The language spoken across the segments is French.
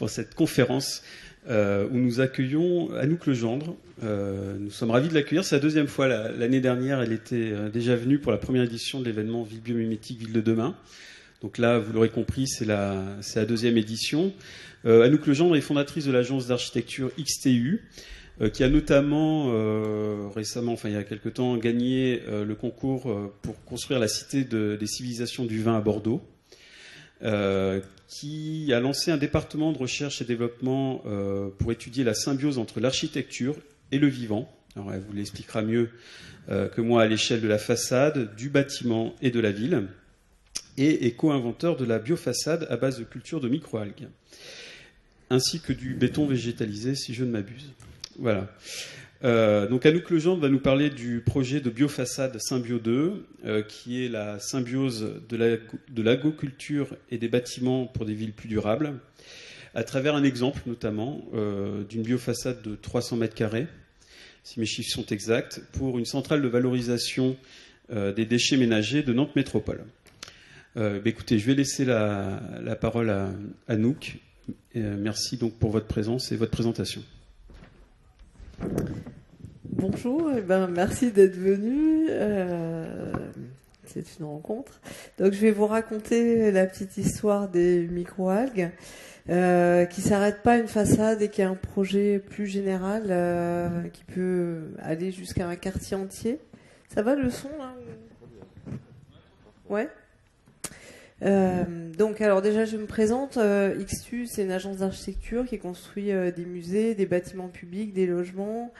pour cette conférence où nous accueillons Anouk Legendre. Nous sommes ravis de l'accueillir. C'est la deuxième fois. L'année dernière, elle était déjà venue pour la première édition de l'événement Ville biomimétique, Ville de demain. Donc là, vous l'aurez compris, c'est la deuxième édition. Anouk Legendre est fondatrice de l'agence d'architecture XTU, qui a notamment récemment, enfin il y a quelque temps, gagné le concours pour construire la cité des civilisations du vin à Bordeaux, qui a lancé un département de recherche et développement pour étudier la symbiose entre l'architecture et le vivant. Alors elle vous l'expliquera mieux que moi à l'échelle de la façade, du bâtiment et de la ville, et est co-inventeur de la biofaçade à base de culture de microalgues, ainsi que du béton végétalisé, si je ne m'abuse. Voilà. Donc Anouk Legendre va nous parler du projet de biofaçade Symbio 2, qui est la symbiose de l'agroculture et des bâtiments pour des villes plus durables, à travers un exemple notamment d'une biofaçade de 300 mètres carrés, si mes chiffres sont exacts, pour une centrale de valorisation des déchets ménagers de Nantes Métropole. Écoutez, je vais laisser la parole à Anouk. Merci donc pour votre présence et votre présentation. Bonjour, merci d'être venu. C'est une rencontre. Donc je vais vous raconter la petite histoire des microalgues, qui s'arrête pas à une façade et qui est un projet plus général qui peut aller jusqu'à un quartier entier. Ça va le son là? Ouais. Donc alors déjà je me présente, XTU c'est une agence d'architecture qui construit des musées, des bâtiments publics, des logements,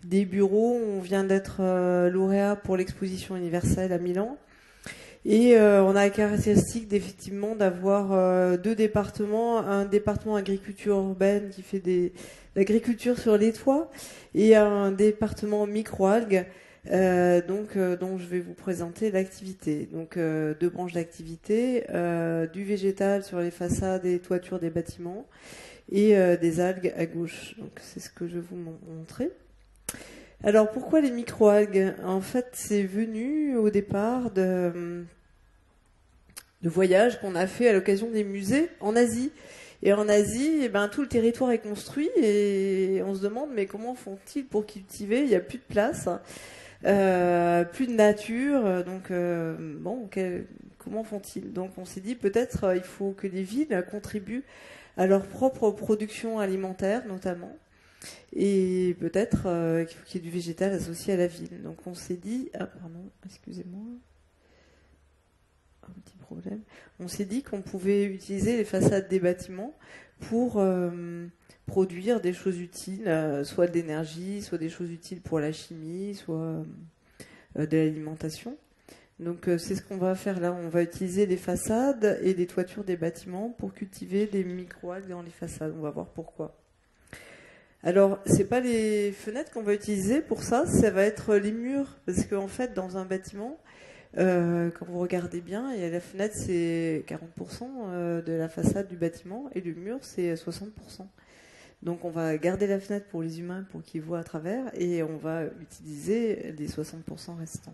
des bureaux. On vient d'être lauréat pour l'exposition universelle à Milan et on a la caractéristique effectivement d'avoir deux départements, un département agriculture urbaine qui fait l'agriculture sur les toits et un département microalgues. Dont je vais vous présenter l'activité. Donc deux branches d'activité, du végétal sur les façades et toitures des bâtiments et des algues à gauche. Donc c'est ce que je vais vous montrer. Alors pourquoi les microalgues? En fait, c'est venu au départ de voyages qu'on a fait à l'occasion des musées en Asie. Et en Asie, tout le territoire est construit et on se demande mais comment font-ils pour cultiver? Il n'y a plus de place. Plus de nature, donc comment font-ils? Donc on s'est dit peut-être il faut que les villes contribuent à leur propre production alimentaire notamment, et peut-être qu'il faut qu'il y ait du végétal associé à la ville. Donc on s'est dit, excusez-moi, un petit problème. On s'est dit qu'on pouvait utiliser les façades des bâtiments pour produire des choses utiles, soit de l'énergie, soit des choses utiles pour la chimie, soit de l'alimentation. Donc c'est ce qu'on va faire là. On va utiliser les façades et les toitures des bâtiments pour cultiver des microalgues dans les façades. On va voir pourquoi. Alors, c'est pas les fenêtres qu'on va utiliser pour ça, ça va être les murs. Parce qu'en fait, dans un bâtiment, quand vous regardez bien, et la fenêtre c'est 40% de la façade du bâtiment et le mur c'est 60%. Donc on va garder la fenêtre pour les humains pour qu'ils voient à travers et on va utiliser les 60% restants.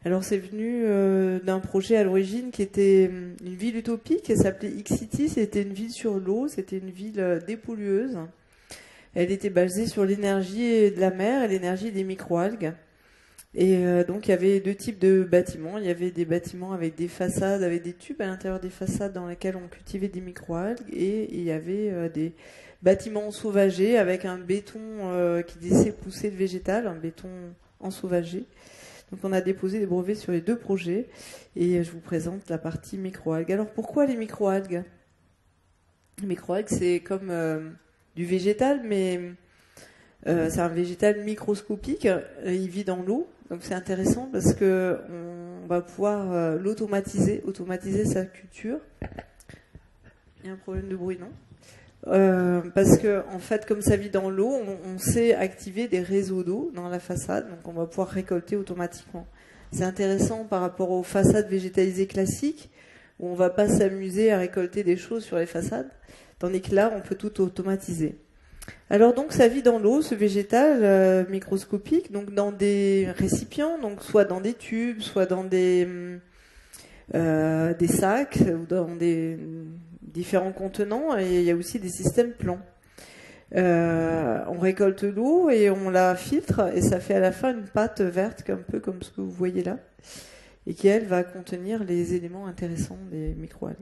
Alors c'est venu d'un projet à l'origine qui était une ville utopique, elle s'appelait X-City, c'était une ville sur l'eau, c'était une ville dépollueuse. Elle était basée sur l'énergie de la mer et l'énergie des microalgues. Et donc il y avait deux types de bâtiments. Il y avait des bâtiments avec des façades, avec des tubes à l'intérieur des façades dans lesquels on cultivait des microalgues, et il y avait des bâtiments ensauvagés avec un béton qui laissait pousser le végétal, un béton ensauvagé. Donc on a déposé des brevets sur les deux projets et je vous présente la partie microalgues. Alors pourquoi les microalgues? Les microalgues c'est comme du végétal, mais c'est un végétal microscopique, il vit dans l'eau. Donc c'est intéressant parce que on va pouvoir automatiser sa culture. Il y a un problème de bruit, non? Parce que en fait, comme ça vit dans l'eau, on sait activer des réseaux d'eau dans la façade, donc on va pouvoir récolter automatiquement. C'est intéressant par rapport aux façades végétalisées classiques où on va pas s'amuser à récolter des choses sur les façades, tandis que là, on peut tout automatiser. Alors donc ça vit dans l'eau, ce végétal microscopique, donc dans des récipients, donc soit dans des tubes, soit dans des sacs ou dans des différents contenants et il y a aussi des systèmes plans. On récolte l'eau et on la filtre et ça fait à la fin une pâte verte un peu comme ce que vous voyez là et qui elle va contenir les éléments intéressants des microalgues.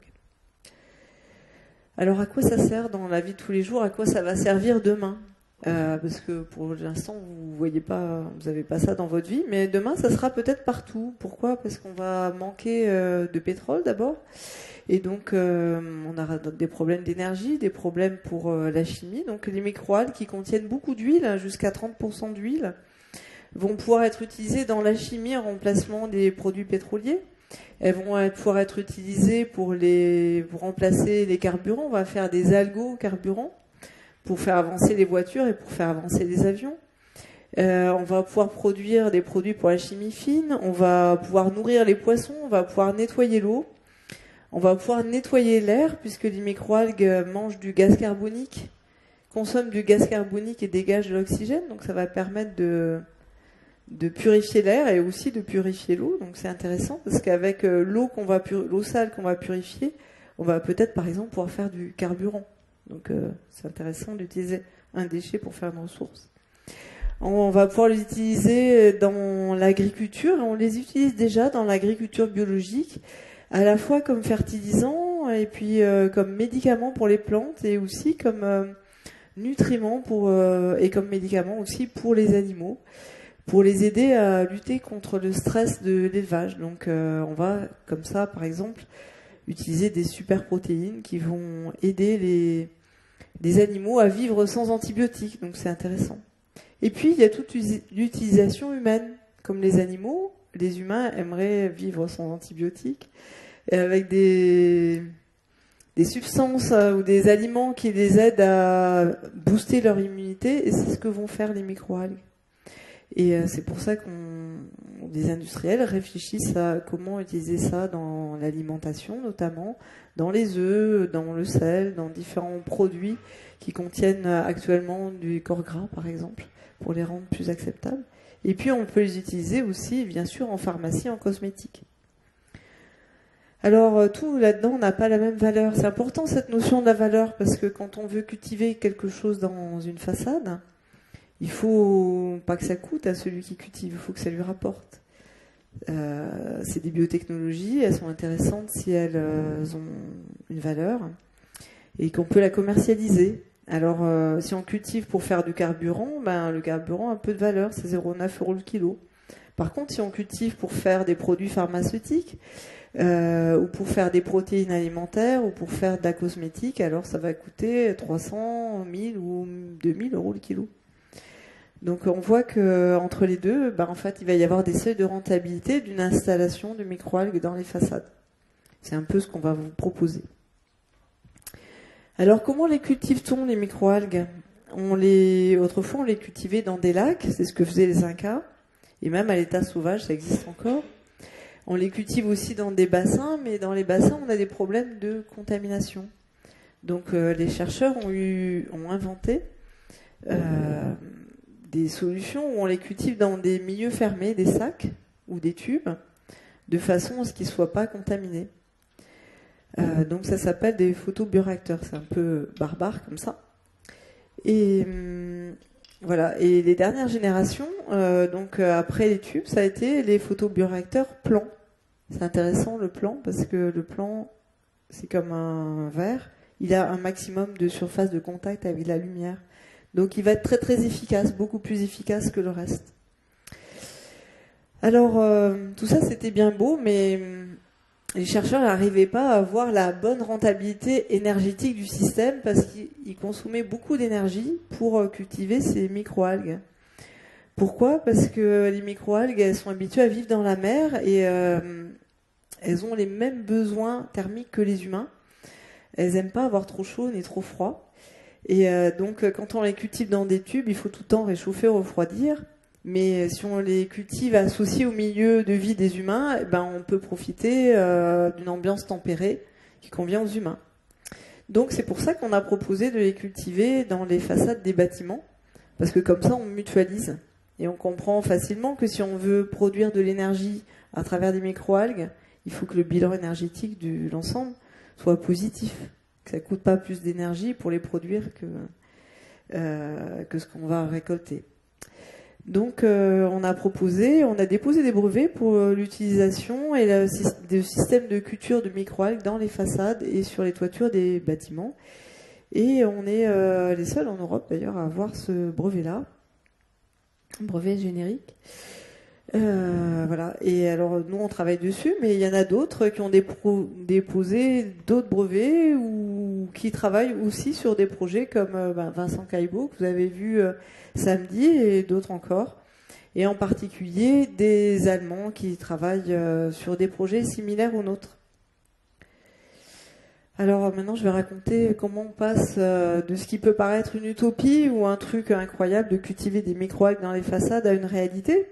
Alors à quoi ça sert dans la vie de tous les jours? À quoi ça va servir demain? Parce que pour l'instant vous voyez pas, vous avez pas ça dans votre vie, mais demain ça sera peut-être partout. Pourquoi? Parce qu'on va manquer de pétrole d'abord, et donc on aura des problèmes d'énergie, des problèmes pour la chimie. Donc les microalgues qui contiennent beaucoup d'huile, jusqu'à 30% d'huile, vont pouvoir être utilisées dans la chimie en remplacement des produits pétroliers. Elles vont pouvoir être utilisées pour remplacer les carburants. On va faire des algo-carburants pour faire avancer les voitures et pour faire avancer les avions. On va pouvoir produire des produits pour la chimie fine. On va pouvoir nourrir les poissons. On va pouvoir nettoyer l'eau. On va pouvoir nettoyer l'air puisque les microalgues mangent du gaz carbonique, consomment du gaz carbonique et dégagent de l'oxygène. Donc ça va permettre de purifier l'air et aussi de purifier l'eau. Donc c'est intéressant parce qu'avec l'eau sale qu'on va purifier, on va peut-être par exemple pouvoir faire du carburant. Donc c'est intéressant d'utiliser un déchet pour faire une ressource. On va pouvoir les utiliser dans l'agriculture. On les utilise déjà dans l'agriculture biologique, à la fois comme fertilisant et puis comme médicament pour les plantes et aussi comme nutriments et comme médicament aussi pour les animaux, pour les aider à lutter contre le stress de l'élevage. Donc on va comme ça par exemple utiliser des super protéines qui vont aider les animaux à vivre sans antibiotiques. Donc c'est intéressant. Et puis il y a toute l'utilisation humaine. Comme les animaux, les humains aimeraient vivre sans antibiotiques et avec des substances ou des aliments qui les aident à booster leur immunité, et c'est ce que vont faire les microalgues. Et c'est pour ça des industriels réfléchissent à comment utiliser ça dans l'alimentation, notamment dans les œufs, dans le sel, dans différents produits qui contiennent actuellement du corps gras, par exemple, pour les rendre plus acceptables. Et puis on peut les utiliser aussi, bien sûr, en pharmacie, en cosmétique. Alors tout là-dedans n'a pas la même valeur. C'est important cette notion de la valeur parce que quand on veut cultiver quelque chose dans une façade, il faut pas que ça coûte à celui qui cultive, il faut que ça lui rapporte. C'est des biotechnologies, elles sont intéressantes si elles ont une valeur et qu'on peut la commercialiser. Alors si on cultive pour faire du carburant, le carburant a un peu de valeur, c'est 0,9 € le kilo. Par contre, si on cultive pour faire des produits pharmaceutiques ou pour faire des protéines alimentaires ou pour faire de la cosmétique, alors ça va coûter 300, 1000 ou 2000 € le kilo. Donc on voit que entre les deux, en fait, il va y avoir des seuils de rentabilité d'une installation de microalgues dans les façades. C'est un peu ce qu'on va vous proposer. Alors comment les cultive-t-on, les microalgues? Autrefois on les cultivait dans des lacs, c'est ce que faisaient les Incas, et même à l'état sauvage, ça existe encore. On les cultive aussi dans des bassins, mais dans les bassins on a des problèmes de contamination. Donc les chercheurs ont inventé des solutions où on les cultive dans des milieux fermés, des sacs ou des tubes, de façon à ce qu'ils ne soient pas contaminés. Donc ça s'appelle des photobioréacteurs, c'est un peu barbare comme ça. Et voilà. Et les dernières générations, après les tubes, ça a été les photobioréacteurs plans. C'est intéressant le plan parce que le plan, c'est comme un verre, il a un maximum de surface de contact avec la lumière. Donc il va être très très efficace, beaucoup plus efficace que le reste. Alors tout ça c'était bien beau, mais les chercheurs n'arrivaient pas à avoir la bonne rentabilité énergétique du système parce qu'ils consommaient beaucoup d'énergie pour cultiver ces microalgues. Pourquoi? Parce que les microalgues, elles sont habituées à vivre dans la mer et elles ont les mêmes besoins thermiques que les humains. Elles n'aiment pas avoir trop chaud ni trop froid. Et donc quand on les cultive dans des tubes, il faut tout le temps réchauffer, refroidir. Mais si on les cultive associés au milieu de vie des humains, on peut profiter d'une ambiance tempérée qui convient aux humains. Donc c'est pour ça qu'on a proposé de les cultiver dans les façades des bâtiments, parce que comme ça on mutualise. Et on comprend facilement que si on veut produire de l'énergie à travers des microalgues, il faut que le bilan énergétique de l'ensemble soit positif, que ça coûte pas plus d'énergie pour les produire que ce qu'on va récolter. Donc on a déposé des brevets pour l'utilisation et le système de culture de microalgues dans les façades et sur les toitures des bâtiments. Et on est les seuls en Europe d'ailleurs à avoir ce brevet-là, un brevet générique. Voilà. Et alors nous on travaille dessus, mais il y en a d'autres qui ont déposé d'autres brevets ou qui travaillent aussi sur des projets comme Vincent Caillebout que vous avez vu samedi et d'autres encore. Et en particulier des Allemands qui travaillent sur des projets similaires aux nôtres. Alors maintenant je vais raconter comment on passe de ce qui peut paraître une utopie ou un truc incroyable de cultiver des microalgues dans les façades à une réalité.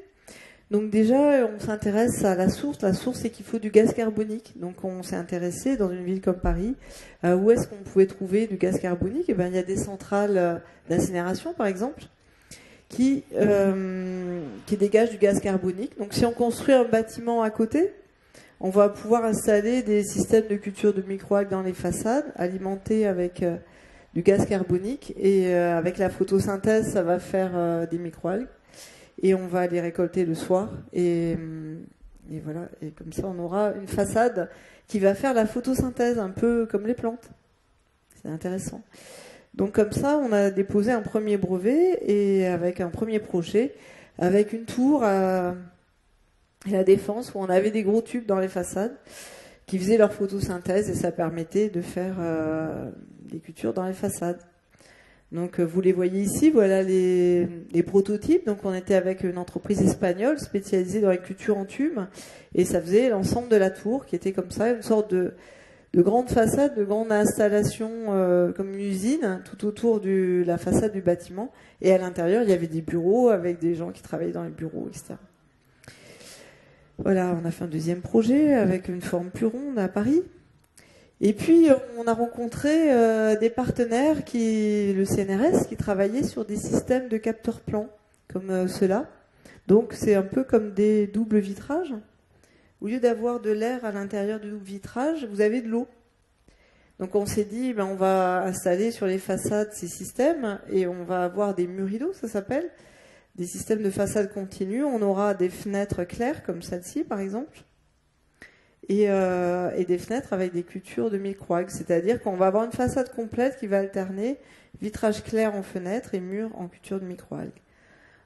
Donc déjà, on s'intéresse à la source. La source, c'est qu'il faut du gaz carbonique. Donc on s'est intéressé dans une ville comme Paris. Où est-ce qu'on pouvait trouver du gaz carbonique ? Eh bien, il y a des centrales d'incinération, par exemple, qui dégagent du gaz carbonique. Donc si on construit un bâtiment à côté, on va pouvoir installer des systèmes de culture de microalgues dans les façades, alimentés avec du gaz carbonique. Et avec la photosynthèse, ça va faire des microalgues. Et on va les récolter le soir et voilà, et comme ça on aura une façade qui va faire la photosynthèse un peu comme les plantes. C'est intéressant. Donc comme ça on a déposé un premier brevet et avec un premier projet avec une tour à la Défense où on avait des gros tubes dans les façades qui faisaient leur photosynthèse et ça permettait de faire des cultures dans les façades. Donc vous les voyez ici, voilà les prototypes. Donc on était avec une entreprise espagnole spécialisée dans les cultures en tubes et ça faisait l'ensemble de la tour qui était comme ça, une sorte de grande façade, de grande installation comme une usine tout autour de la façade du bâtiment. Et à l'intérieur, il y avait des bureaux avec des gens qui travaillaient dans les bureaux, etc. Voilà, on a fait un deuxième projet avec une forme plus ronde à Paris. Et puis, on a rencontré des partenaires, le CNRS, qui travaillaient sur des systèmes de capteurs plans, comme ceux-là. Donc, c'est un peu comme des doubles vitrages. Au lieu d'avoir de l'air à l'intérieur du double vitrage, vous avez de l'eau. Donc, on s'est dit, on va installer sur les façades ces systèmes et on va avoir des murs-rideaux, ça s'appelle, des systèmes de façade continue. On aura des fenêtres claires, comme celle-ci, par exemple. Et des fenêtres avec des cultures de microalgues, c'est-à-dire qu'on va avoir une façade complète qui va alterner vitrage clair en fenêtre et mur en culture de microalgues.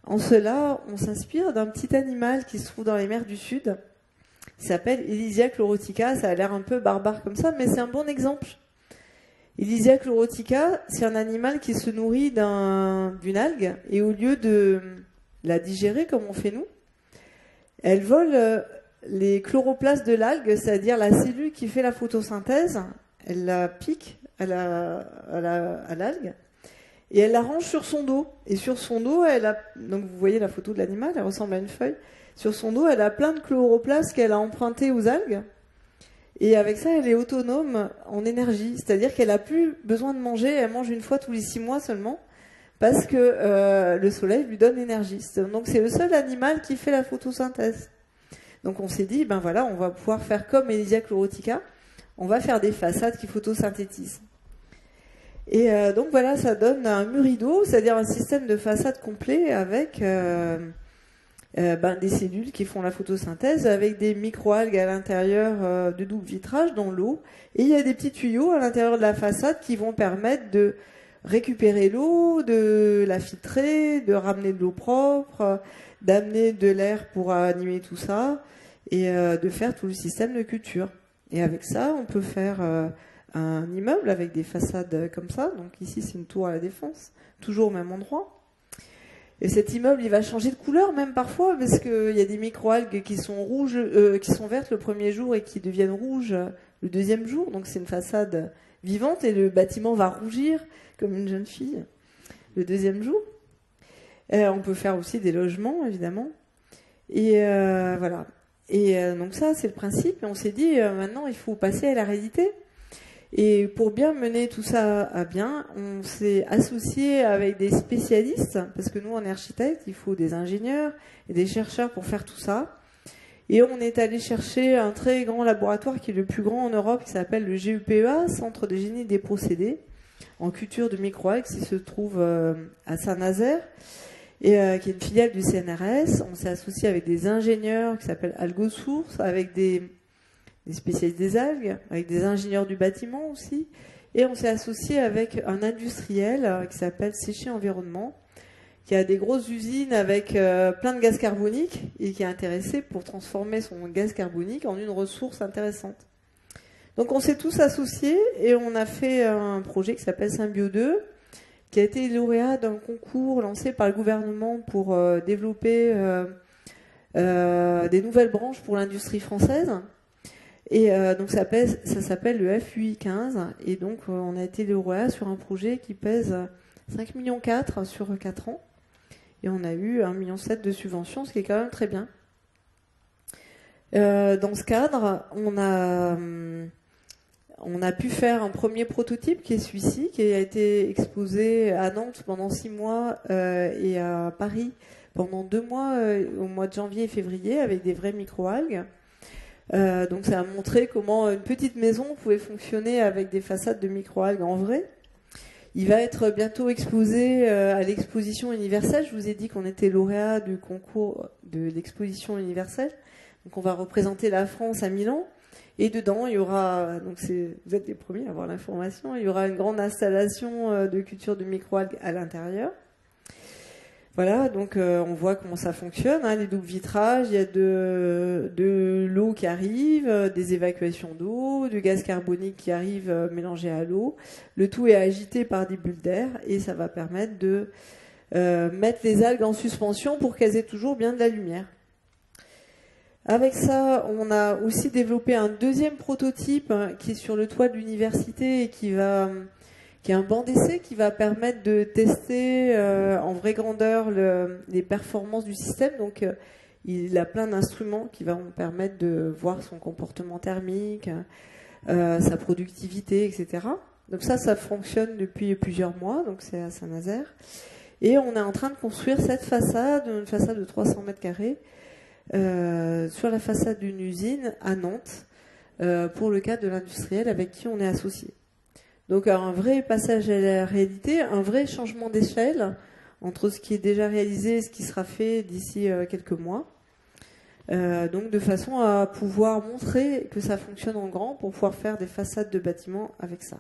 En cela, on s'inspire d'un petit animal qui se trouve dans les mers du Sud, qui s'appelle Elysia chlorotica. Ça a l'air un peu barbare comme ça, mais c'est un bon exemple. Elysia chlorotica, c'est un animal qui se nourrit d'une algue, et au lieu de la digérer comme on fait nous, elle vole les chloroplastes de l'algue, c'est-à-dire la cellule qui fait la photosynthèse, elle la pique à l'algue et elle la range sur son dos. Et sur son dos, donc vous voyez la photo de l'animal, elle ressemble à une feuille. Sur son dos, elle a plein de chloroplastes qu'elle a empruntés aux algues. Et avec ça, elle est autonome en énergie, c'est-à-dire qu'elle a plus besoin de manger, elle mange une fois tous les 6 mois seulement, parce que le soleil lui donne énergie. Donc c'est le seul animal qui fait la photosynthèse. Donc on s'est dit, voilà, on va pouvoir faire comme Elysia chlorotica, on va faire des façades qui photosynthétisent. Et donc voilà, ça donne un mur-rideau, c'est-à-dire un système de façade complet avec des cellules qui font la photosynthèse, avec des microalgues à l'intérieur de double vitrage dans l'eau. Et il y a des petits tuyaux à l'intérieur de la façade qui vont permettre de récupérer l'eau, de la filtrer, de ramener de l'eau propre, d'amener de l'air pour animer tout ça et de faire tout le système de culture. Et avec ça, on peut faire un immeuble avec des façades comme ça. Donc ici, c'est une tour à la Défense, toujours au même endroit. Et cet immeuble, il va changer de couleur même parfois parce qu'il y a des microalgues qui sont rouges, qui sont vertes le premier jour et qui deviennent rouges le deuxième jour. Donc c'est une façade vivante et le bâtiment va rougir comme une jeune fille le deuxième jour. On peut faire aussi des logements, évidemment. Et voilà. Et donc ça, c'est le principe. Et on s'est dit, maintenant, il faut passer à la réalité. Et pour bien mener tout ça à bien, on s'est associé avec des spécialistes, parce que nous, on est architectes, il faut des ingénieurs et des chercheurs pour faire tout ça. Et on est allé chercher un très grand laboratoire qui est le plus grand en Europe, qui s'appelle le GEPEA, Centre de génie des procédés, en culture de microalgues, qui se trouve à Saint-Nazaire, et qui est une filiale du CNRS. On s'est associé avec des ingénieurs qui s'appellent AlgoSource, avec des spécialistes des algues, avec des ingénieurs du bâtiment aussi, et on s'est associé avec un industriel qui s'appelle Séché Environnement, qui a des grosses usines avec plein de gaz carbonique et qui est intéressé pour transformer son gaz carbonique en une ressource intéressante. Donc on s'est tous associés et on a fait un projet qui s'appelle Symbio 2, qui a été lauréat d'un concours lancé par le gouvernement pour développer des nouvelles branches pour l'industrie française. Et donc ça s'appelle le FUI 15. Et donc on a été lauréat sur un projet qui pèse 5,4 millions sur 4 ans. Et on a eu 1,7 million de subventions, ce qui est quand même très bien. Dans ce cadre, on a pu faire un premier prototype qui est celui-ci, qui a été exposé à Nantes pendant 6 mois et à Paris pendant 2 mois au mois de janvier et février avec des vraies microalgues. Donc ça a montré comment une petite maison pouvait fonctionner avec des façades de microalgues en vrai. Il va être bientôt exposé à l'exposition universelle. Je vous ai dit qu'on était lauréat du concours de l'exposition universelle. Donc on va représenter la France à Milan. Et dedans, il y aura, donc vous êtes les premiers à avoir l'information, il y aura une grande installation de culture de microalgues à l'intérieur. Voilà, donc on voit comment ça fonctionne, les doubles vitrages, il y a de l'eau qui arrive, des évacuations d'eau, du gaz carbonique qui arrive mélangé à l'eau. Le tout est agité par des bulles d'air et ça va permettre de mettre les algues en suspension pour qu'elles aient toujours bien de la lumière. Avec ça, on a aussi développé un deuxième prototype qui est sur le toit de l'université et qui est un banc d'essai qui va permettre de tester en vraie grandeur les performances du système. Donc, il a plein d'instruments qui vont permettre de voir son comportement thermique, sa productivité, etc. Donc ça fonctionne depuis plusieurs mois, donc c'est à Saint-Nazaire. Et on est en train de construire cette façade, une façade de 300 mètres carrés, sur la façade d'une usine à Nantes, pour le cadre de l'industriel avec qui on est associé. Donc un vrai passage à la réalité, un vrai changement d'échelle entre ce qui est déjà réalisé et ce qui sera fait d'ici quelques mois. Donc de façon à pouvoir montrer que ça fonctionne en grand pour pouvoir faire des façades de bâtiments avec ça.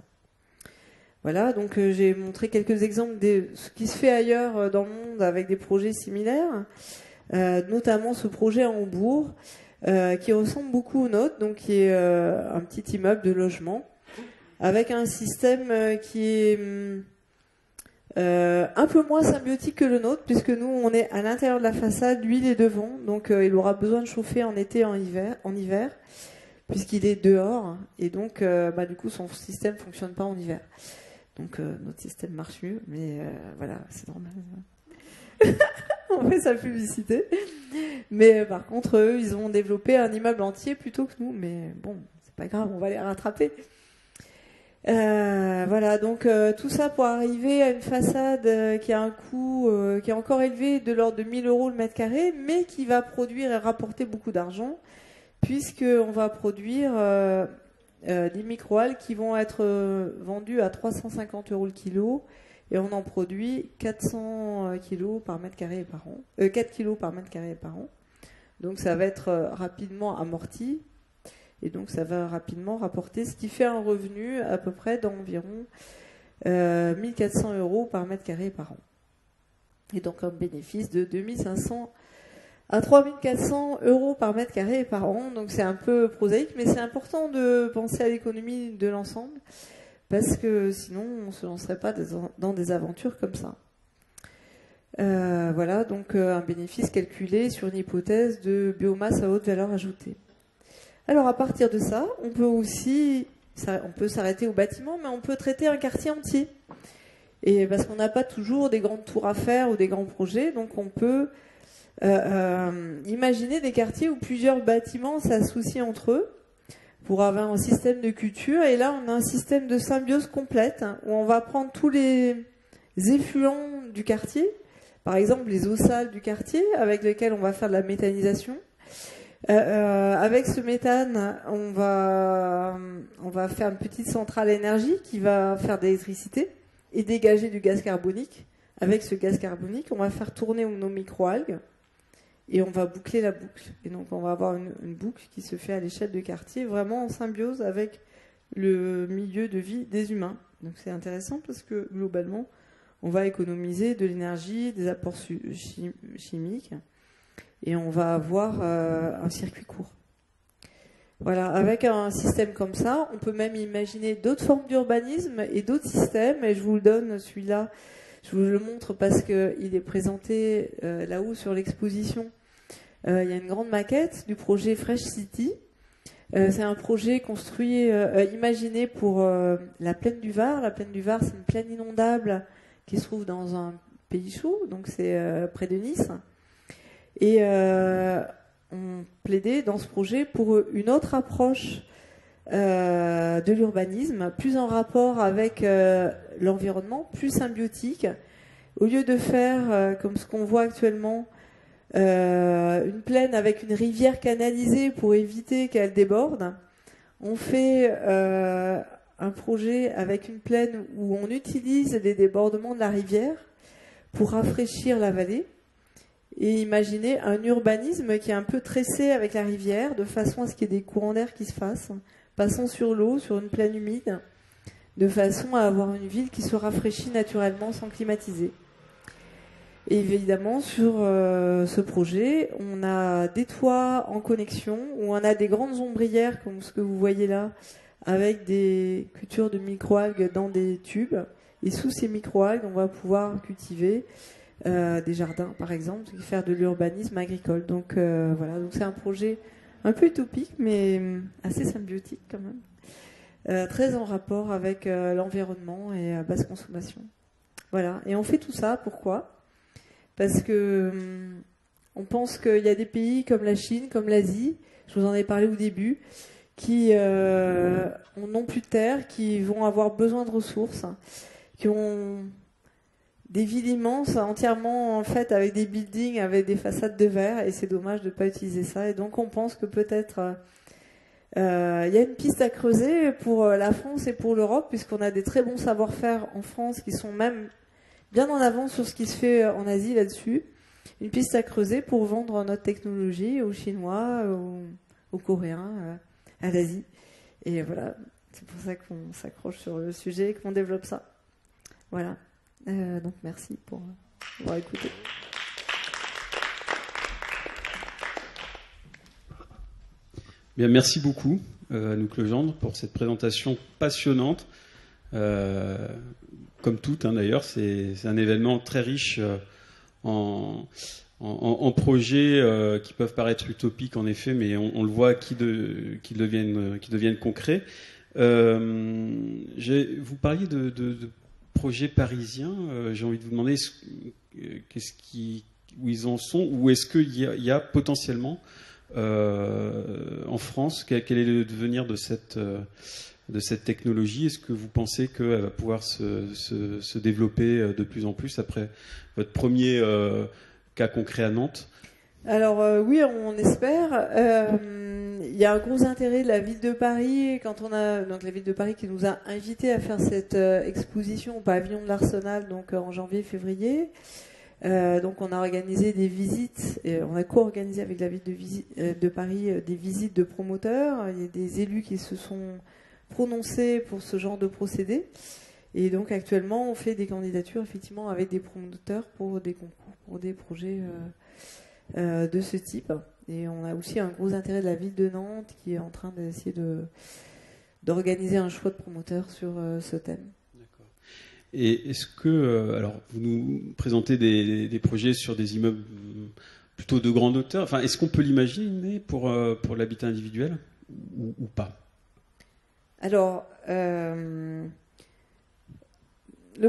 Voilà, donc j'ai montré quelques exemples de ce qui se fait ailleurs dans le monde avec des projets similaires, notamment ce projet à Hambourg qui ressemble beaucoup au nôtre, donc qui est un petit immeuble de logement avec un système qui est un peu moins symbiotique que le nôtre, puisque nous, on est à l'intérieur de la façade, lui, il est devant, donc il aura besoin de chauffer en été et en hiver, puisqu'il est dehors, et donc du coup, son système ne fonctionne pas en hiver. Donc notre système marche mieux, mais voilà, c'est normal. On fait sa publicité. Mais par contre, eux, ils ont développé un immeuble entier plutôt que nous, mais bon, c'est pas grave, on va les rattraper. Voilà, donc tout ça pour arriver à une façade qui a un coût qui est encore élevé de l'ordre de 1 000 € le mètre carré, mais qui va produire et rapporter beaucoup d'argent, puisqu'on va produire des microalgues qui vont être vendues à 350 € le kilo, et on en produit 400 kilos par mètre carré par an, 4 kilos par mètre carré par an. Donc ça va être rapidement amorti. Et donc ça va rapidement rapporter, ce qui fait un revenu à peu près d'environ 1 400 € par mètre carré par an. Et donc un bénéfice de 2 500 à 3 400 € par mètre carré par an. Donc c'est un peu prosaïque, mais c'est important de penser à l'économie de l'ensemble, parce que sinon on ne se lancerait pas dans des aventures comme ça. Voilà, donc un bénéfice calculé sur une hypothèse de biomasse à haute valeur ajoutée. Alors à partir de ça, on peut s'arrêter au bâtiment, mais on peut traiter un quartier entier. Et parce qu'on n'a pas toujours des grandes tours à faire ou des grands projets, donc on peut imaginer des quartiers où plusieurs bâtiments s'associent entre eux pour avoir un système de culture. Et là, on a un système de symbiose complète, où on va prendre tous les effluents du quartier, par exemple les eaux sales du quartier, avec lesquels on va faire de la méthanisation. Avec ce méthane, on va faire une petite centrale énergie qui va faire de l'électricité et dégager du gaz carbonique. Avec ce gaz carbonique, on va faire tourner nos microalgues et on va boucler la boucle. Et donc, on va avoir une boucle qui se fait à l'échelle de quartier, vraiment en symbiose avec le milieu de vie des humains. Donc, c'est intéressant parce que globalement, on va économiser de l'énergie, des apports chimiques. Et on va avoir un circuit court. Voilà, avec un système comme ça, on peut même imaginer d'autres formes d'urbanisme et d'autres systèmes. Et je vous le donne, celui-là, je vous le montre parce qu'il est présenté là-haut sur l'exposition. Il y a une grande maquette du projet Fresh City. C'est un projet construit, imaginé pour la plaine du Var. La plaine du Var, c'est une plaine inondable qui se trouve dans un pays chaud, donc c'est près de Nice. Et on plaidait dans ce projet pour une autre approche de l'urbanisme, plus en rapport avec l'environnement, plus symbiotique. Au lieu de faire, comme ce qu'on voit actuellement, une plaine avec une rivière canalisée pour éviter qu'elle déborde, on fait un projet avec une plaine où on utilise les débordements de la rivière pour rafraîchir la vallée. Et imaginer un urbanisme qui est un peu tressé avec la rivière, de façon à ce qu'il y ait des courants d'air qui se fassent, passant sur l'eau, sur une plaine humide, de façon à avoir une ville qui se rafraîchit naturellement sans climatiser. Et évidemment, sur ce projet, on a des toits en connexion, où on a des grandes ombrières, comme ce que vous voyez là, avec des cultures de microalgues dans des tubes. Et sous ces microalgues, on va pouvoir cultiver des jardins, par exemple, et faire de l'urbanisme agricole. Donc voilà, donc c'est un projet un peu utopique, mais assez symbiotique quand même, très en rapport avec l'environnement et à basse consommation. Voilà, et on fait tout ça, pourquoi ? Parce que on pense qu'il y a des pays comme la Chine, comme l'Asie, je vous en ai parlé au début, qui n'ont plus de terre, qui vont avoir besoin de ressources, qui ont des villes immenses, entièrement en fait avec des buildings, avec des façades de verre, et c'est dommage de ne pas utiliser ça. Et donc on pense que peut-être il y a une piste à creuser pour la France et pour l'Europe, puisqu'on a des très bons savoir-faire en France qui sont même bien en avance sur ce qui se fait en Asie là-dessus. Une piste à creuser pour vendre notre technologie aux Chinois, aux Coréens, à l'Asie. Et voilà, c'est pour ça qu'on s'accroche sur le sujet et qu'on développe ça. Voilà. Donc merci pour avoir écouté. Bien, merci beaucoup Anouk Legendre pour cette présentation passionnante. Comme toutes, hein, d'ailleurs, c'est un événement très riche en projets qui peuvent paraître utopiques en effet, mais on le voit qui deviennent concrets. Vous parliez de projets parisiens. J'ai envie de vous demander où ils en sont, ou est-ce qu'il y a potentiellement en France, quel est le devenir de cette technologie? Est-ce que vous pensez qu'elle va pouvoir se développer de plus en plus après votre premier cas concret à Nantes? Alors oui, on espère. Il y a un gros intérêt de la ville de Paris, donc la ville de Paris qui nous a invités à faire cette exposition au pavillon de l'Arsenal, donc en janvier-février. Donc on a organisé des visites, et on a co-organisé avec la ville de Paris des visites de promoteurs. Il y a des élus qui se sont prononcés pour ce genre de procédé. Et donc actuellement on fait des candidatures effectivement avec des promoteurs pour des concours, pour des projets de ce type. Et on a aussi un gros intérêt de la ville de Nantes qui est en train d'essayer d'organiser un choix de promoteurs sur ce thème. D'accord. Et est-ce que, alors vous nous présentez des projets sur des immeubles plutôt de grande hauteur, enfin, est-ce qu'on peut l'imaginer pour l'habitat individuel ou pas? Alors, le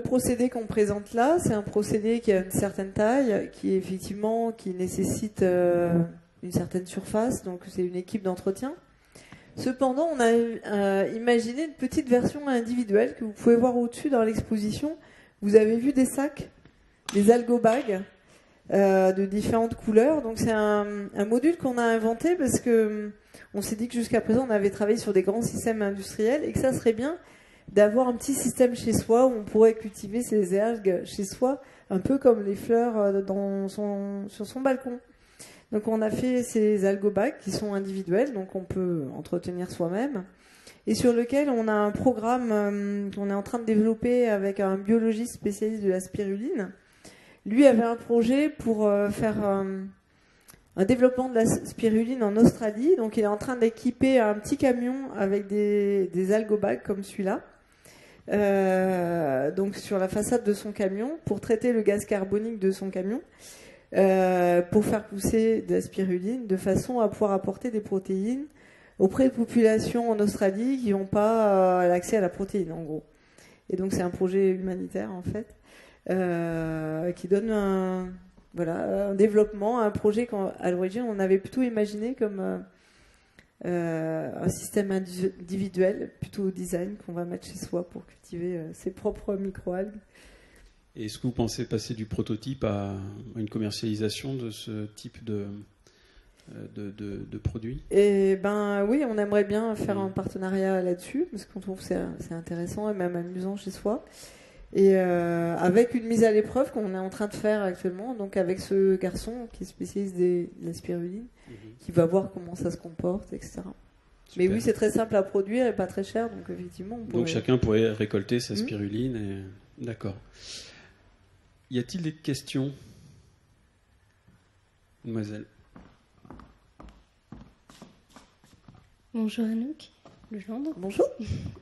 procédé qu'on présente là, c'est un procédé qui a une certaine taille, qui nécessite une certaine surface, donc c'est une équipe d'entretien. Cependant, on a imaginé une petite version individuelle que vous pouvez voir au-dessus dans l'exposition. Vous avez vu des sacs, des algobags. de différentes couleurs. Donc c'est un module qu'on a inventé parce que on s'est dit que jusqu'à présent on avait travaillé sur des grands systèmes industriels et que ça serait bien d'avoir un petit système chez soi où on pourrait cultiver ces algues chez soi, un peu comme les fleurs sur son balcon. Donc on a fait ces algobacs qui sont individuels, donc on peut entretenir soi-même, et sur lequel on a un programme qu'on est en train de développer avec un biologiste spécialiste de la spiruline. Lui avait un projet pour faire un développement de la spiruline en Australie, donc il est en train d'équiper un petit camion avec des algobacs comme celui-là, donc sur la façade de son camion, pour traiter le gaz carbonique de son camion, pour faire pousser de la spiruline de façon à pouvoir apporter des protéines auprès de populations en Australie qui n'ont pas l'accès à la protéine, en gros. Et donc c'est un projet humanitaire en fait, qui donne un développement, un projet qu'à l'origine on avait plutôt imaginé comme un système individuel, plutôt au design, qu'on va mettre chez soi pour cultiver ses propres microalgues. Et est-ce que vous pensez passer du prototype à une commercialisation de ce type de produits? Et ben oui, on aimerait bien faire un partenariat là-dessus, parce qu'on trouve que c'est intéressant et même amusant chez soi. Et avec une mise à l'épreuve qu'on est en train de faire actuellement, donc avec ce garçon qui est spécialiste de la spiruline, qui va voir comment ça se comporte, etc. Super. Mais oui, c'est très simple à produire et pas très cher, donc effectivement... Donc chacun pourrait récolter sa spiruline. Et... D'accord. Y a-t-il des questions, mademoiselle? Bonjour Anouk, Legendre. Bonjour.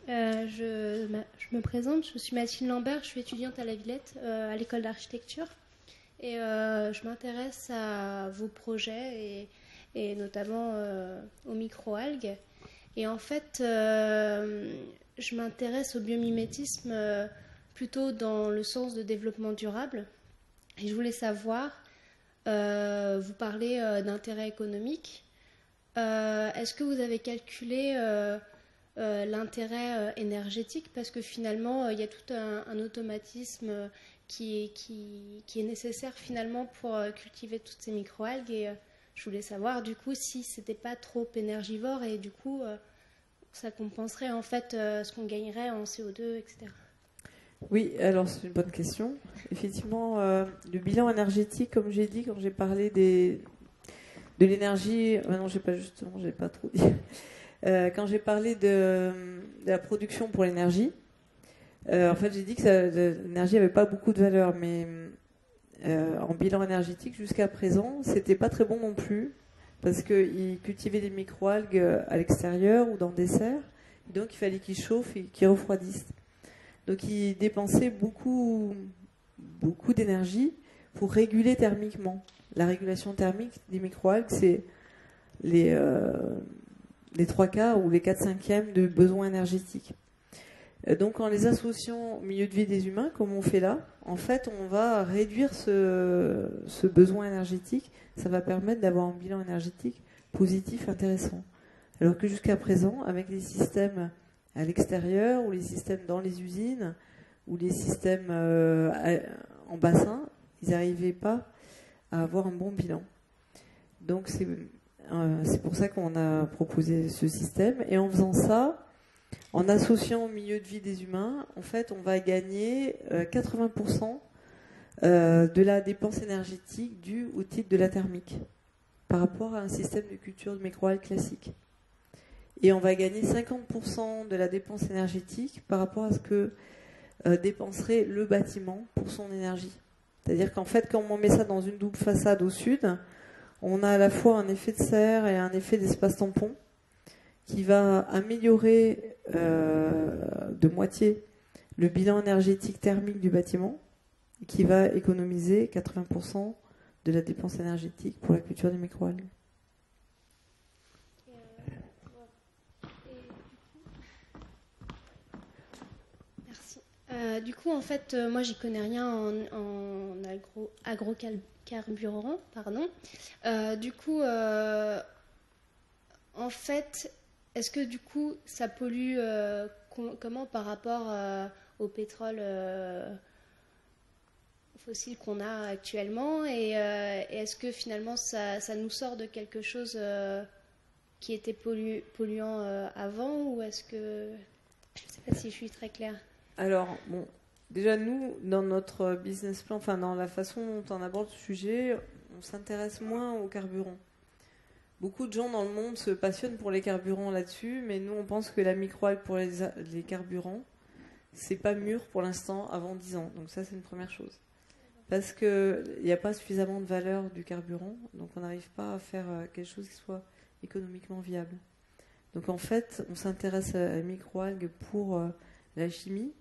Je me présente, je suis Mathilde Lambert, je suis étudiante à la Villette, à l'école d'architecture. Et je m'intéresse à vos projets et notamment aux microalgues. Et en fait, je m'intéresse au biomimétisme plutôt dans le sens de développement durable. Et je voulais savoir, vous parlez d'intérêt économique. Est-ce que vous avez calculé l'intérêt énergétique? Parce que finalement, il y a tout un automatisme qui est nécessaire finalement pour cultiver toutes ces microalgues. Et je voulais savoir du coup si c'était pas trop énergivore et du coup ça compenserait en fait ce qu'on gagnerait en CO2, etc. Oui, alors c'est une bonne question. Effectivement, le bilan énergétique, comme j'ai dit quand j'ai parlé de l'énergie, non, j'ai pas trop dit. Quand j'ai parlé de la production pour l'énergie, en fait, j'ai dit que l'énergie n'avait pas beaucoup de valeur, mais en bilan énergétique, jusqu'à présent, c'était pas très bon non plus, parce qu'ils cultivaient des microalgues à l'extérieur ou dans des serres, donc il fallait qu'ils chauffent et qu'ils refroidissent. Donc ils dépensaient beaucoup d'énergie pour réguler thermiquement. La régulation thermique des microalgues, c'est les 3/4 ou les 4/5 de besoins énergétiques. Donc en les associant au milieu de vie des humains, comme on fait là, en fait on va réduire ce besoin énergétique. Ça va permettre d'avoir un bilan énergétique positif intéressant. Alors que jusqu'à présent, avec les systèmes à l'extérieur ou les systèmes dans les usines ou les systèmes en bassin, ils n'arrivaient pas à avoir un bon bilan. Donc c'est pour ça qu'on a proposé ce système. Et en faisant ça, en associant au milieu de vie des humains, en fait, on va gagner 80% de la dépense énergétique due au type de la thermique par rapport à un système de culture de microalgues classique. Et on va gagner 50% de la dépense énergétique par rapport à ce que dépenserait le bâtiment pour son énergie. C'est-à-dire qu'en fait, quand on met ça dans une double façade au sud, on a à la fois un effet de serre et un effet d'espace tampon qui va améliorer de moitié le bilan énergétique thermique du bâtiment et qui va économiser 80% de la dépense énergétique pour la culture des microalgues. Du coup, en fait, moi, j'y connais rien en agrocarburant, pardon. Du coup, en fait, est-ce que du coup, ça pollue comment par rapport au pétrole fossiles qu'on a actuellement et est-ce que finalement ça nous sort de quelque chose qui était polluant avant ou est-ce que... Je ne sais pas si je suis très claire. Alors, bon, déjà nous, dans notre business plan, enfin dans la façon dont on aborde ce sujet, on s'intéresse moins aux carburants. Beaucoup de gens dans le monde se passionnent pour les carburants là-dessus, mais nous on pense que la microalgue pour les carburants, c'est pas mûr pour l'instant avant 10 ans. Donc ça c'est une première chose. Parce qu'il n'y a pas suffisamment de valeur du carburant, donc on n'arrive pas à faire quelque chose qui soit économiquement viable. Donc en fait, on s'intéresse à la microalgue pour la chimie,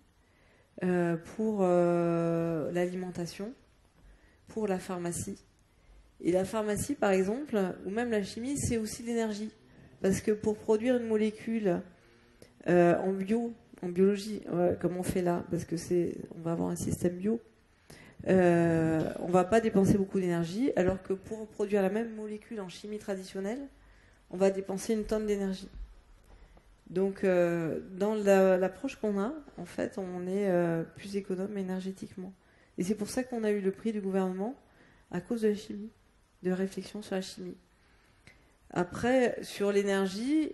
pour l'alimentation, pour la pharmacie. Et la pharmacie, par exemple, ou même la chimie, c'est aussi l'énergie. Parce que pour produire une molécule en biologie, comme on fait là, parce que on va avoir un système bio, on va pas dépenser beaucoup d'énergie, alors que pour produire la même molécule en chimie traditionnelle, on va dépenser une tonne d'énergie. Donc, dans l'approche qu'on a, en fait, on est plus économe énergétiquement. Et c'est pour ça qu'on a eu le prix du gouvernement à cause de la chimie, de réflexion sur la chimie. Après, sur l'énergie,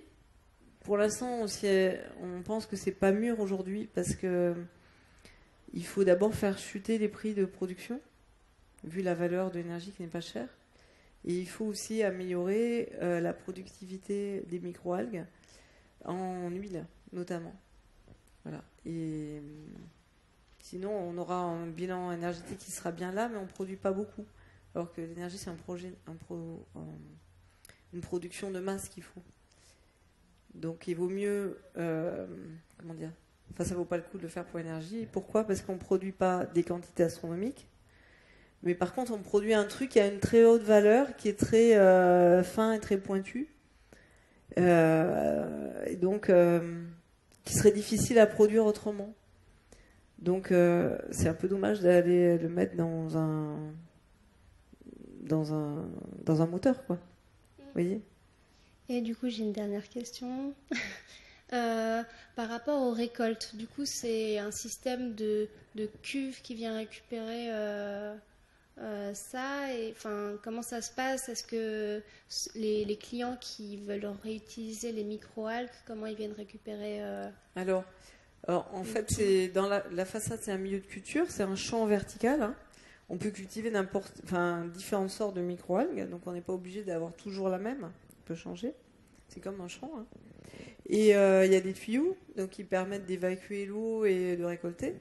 pour l'instant, on pense que c'est pas mûr aujourd'hui parce que il faut d'abord faire chuter les prix de production, vu la valeur de l'énergie qui n'est pas chère. Et il faut aussi améliorer la productivité des microalgues en huile, notamment. Voilà. Et sinon, on aura un bilan énergétique qui sera bien là, mais on ne produit pas beaucoup. Alors que l'énergie, c'est une production de masse qu'il faut. Donc, il vaut mieux... comment dire ? Enfin, ça vaut pas le coup de le faire pour l'énergie. Pourquoi ? Parce qu'on ne produit pas des quantités astronomiques. Mais par contre, on produit un truc qui a une très haute valeur, qui est très fin et très pointu. Et donc, qui serait difficile à produire autrement. Donc, c'est un peu dommage d'aller le mettre dans un moteur, quoi. Vous voyez ? Et du coup, j'ai une dernière question. Par rapport aux récoltes, du coup, c'est un système de cuve qui vient récupérer ça. Et enfin, comment ça se passe ? Est-ce que les clients qui veulent réutiliser les microalgues, comment ils viennent récupérer Alors, en fait, c'est dans la façade, c'est un milieu de culture, c'est un champ vertical. Hein. On peut cultiver différentes sortes de microalgues, donc on n'est pas obligé d'avoir toujours la même. On peut changer. C'est comme un champ. Hein. Et il y a des tuyaux donc, qui permettent d'évacuer l'eau et de récolter.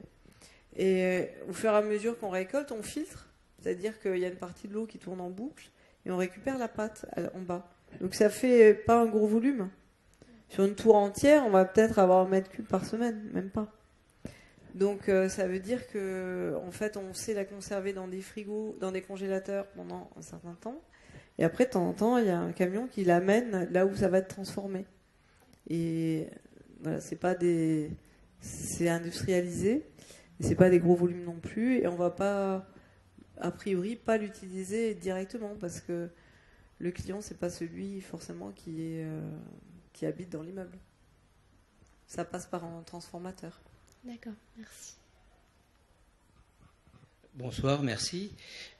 Et au fur et à mesure qu'on récolte, on filtre. C'est-à-dire qu'il y a une partie de l'eau qui tourne en boucle et on récupère la pâte en bas. Donc ça fait pas un gros volume. Sur une tour entière, on va peut-être avoir 1 mètre cube par semaine, même pas. Donc ça veut dire que en fait, on sait la conserver dans des frigos, dans des congélateurs pendant un certain temps. Et après, de temps en temps, il y a un camion qui l'amène là où ça va être transformé. Et voilà, c'est industrialisé, et c'est pas des gros volumes non plus, et on va pas, a priori, pas l'utiliser directement parce que le client, c'est pas celui forcément qui habite dans l'immeuble. Ça passe par un transformateur. D'accord, merci. Bonsoir, merci.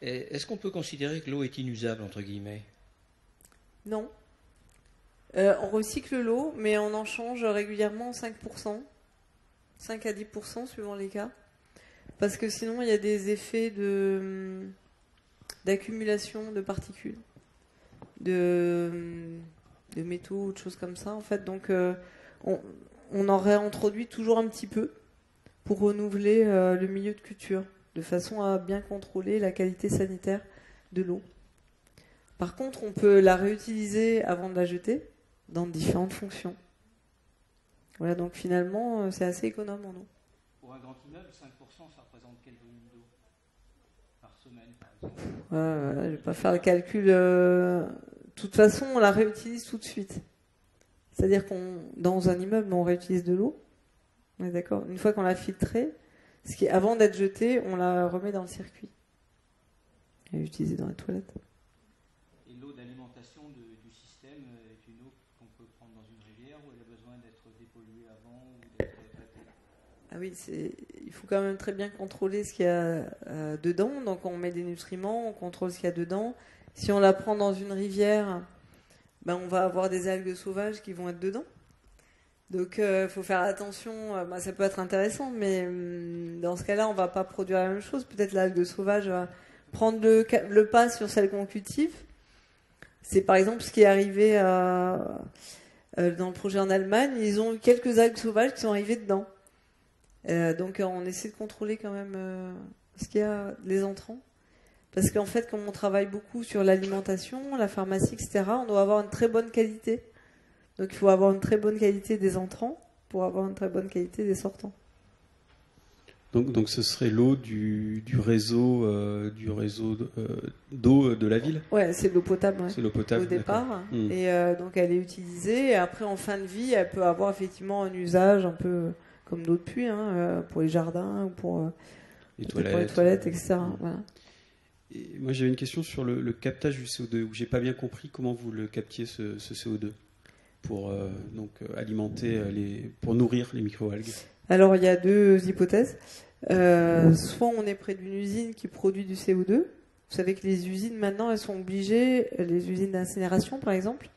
Est-ce qu'on peut considérer que l'eau est inusable, entre guillemets ? Non. On recycle l'eau, mais on en change régulièrement 5%, 5 à 10% suivant les cas. Parce que sinon, il y a des effets d'accumulation de particules, de métaux ou de choses comme ça. En fait, donc, on en réintroduit toujours un petit peu pour renouveler le milieu de culture, de façon à bien contrôler la qualité sanitaire de l'eau. Par contre, on peut la réutiliser avant de la jeter dans différentes fonctions. Voilà, donc finalement, c'est assez économe en eau. Pour un grand immeuble, 5%, ça représente quel volume d'eau par semaine, par exemple ? Je ne vais pas faire le calcul. De toute façon, on la réutilise tout de suite. C'est-à-dire dans un immeuble, on réutilise de l'eau. On est d'accord ? Une fois qu'on l'a filtrée, avant d'être jetée, on la remet dans le circuit. Elle est utilisée dans les toilettes. Et l'eau d'alimentation du système est une eau qu'on peut prendre dans une rivière ou elle a besoin d'être dépolluée avant ou d'être traitée ? Ah oui, il faut quand même très bien contrôler ce qu'il y a dedans. Donc on met des nutriments, on contrôle ce qu'il y a dedans. Si on la prend dans une rivière, ben, on va avoir des algues sauvages qui vont être dedans. Donc il faut faire attention. Ça peut être intéressant, mais dans ce cas-là, on va pas produire la même chose. Peut-être l'algue sauvage va prendre le pas sur celle qu'on cultive. C'est par exemple ce qui est arrivé dans le projet en Allemagne. Ils ont eu quelques algues sauvages qui sont arrivées dedans. Donc on essaie de contrôler quand même ce qu'il y a, les entrants. Parce qu'en fait, comme on travaille beaucoup sur l'alimentation, la pharmacie, etc., on doit avoir une très bonne qualité. Donc il faut avoir une très bonne qualité des entrants pour avoir une très bonne qualité des sortants. Donc ce serait l'eau du réseau d'eau de la ville. Ouais, c'est de l'eau potable. Ouais. C'est l'eau potable au départ. Mmh. Et donc elle est utilisée. Et après, en fin de vie, elle peut avoir effectivement un usage un peu comme l'eau de pluie, pour les jardins ou pour les toilettes, etc. Voilà. Et moi, j'avais une question sur le captage du CO2, où j'ai pas bien compris comment vous le captiez ce CO2 pour alimenter pour nourrir les microalgues. Alors il y a deux hypothèses. Soit on est près d'une usine qui produit du CO2. Vous savez que les usines maintenant, elles sont obligées, les usines d'incinération par exemple,